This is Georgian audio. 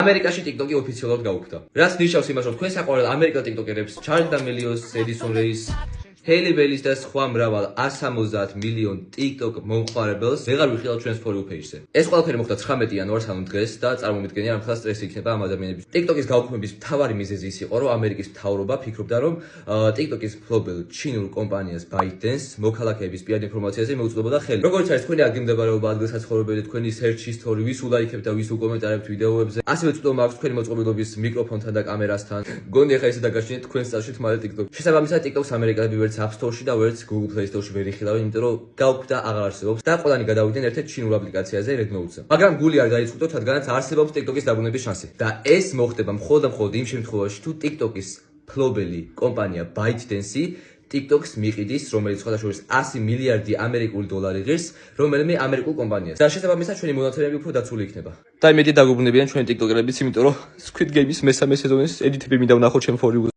ამერიკაში TikTok-ი ოფიციალურად გაუქმდა. რაც ნიშნავს იმას, რომ თქვენ საყვარელ ამერიკელ TikTok-ერებს, Charli D'Amelio-ს, Edison Reis, Hailey Bailey-ს და სხვა მრავალ 170 მილიონ TikTok მომხმარებელს ვეღარ ვიხილავ ჩვენს For You page-ზე. ეს ყველაფერი მოხდა 19 იანვარს, ანუ დღეს და წარმომიდგენია, რომ ხა სტრესი იქნება ამ ადამიანების. TikTok-ის გაუქმების მთავარი მიზეზი ის იყო, რომ ამერიკის მთავრობა ფიქრობდა, რომ TikTok-ის მფლობელ ჩინურ კომპანიას ByteDance მოქალაქეების პირადი ინფორმაციაზე მოუწოდებოდა ხელი. როგორც არის თქვენი ადგილმდებარეობა, ადგილსაცხოვრებელი, თქვენი search history, ვის ულაიქებთ და ვის უკომენტარებთ ვიდეოებზე. ასევე წვდომა აქვს თქვენი მოწყობილობის მიკროფონთან და კამერასთან. გონი ახლა ისე დაგაჩნიეთ თქვენ სტალში თმალე TikTok. შესაბამისად TikTok-ს ამერიკელები ვერც App Store-ში და ვერც Google Play Store-ში ვერ იხილავენ, იმიტომ რომ გაუქმდა აღარ არსებობს და ყველანი გადავიდნენ ერთ-ერთ ჩინურ აპლიკაციაზე Red Notes-ზე. მაგრამ გული არ დაიწყვიტოთ, რადგანაც არსებობს TikTok-ის დაბრუნების შანსი. და ეს მოხდება მხოლოდ იმ შემთხვევაში, თუ TikTok-ის მფლობელი კომპანია ByteDance TikTok-ს მიყიდის, რომელიც სხვადასხვა 100 მილიარდი ამერიკული დოლარი ღირს რომელიმე ამერიკულ კომპანიას. და შესაბამისად ჩვენი მონაცემები უფრო დაცული იქნება. და იმედი დაგვიბრუნებიან ჩვენი TikTok-ერებიც, იმიტომ რომ Squid Game-ის მესამე სეზონის ედიტები მინდა ვნახოთ ჩემ For You-ზე.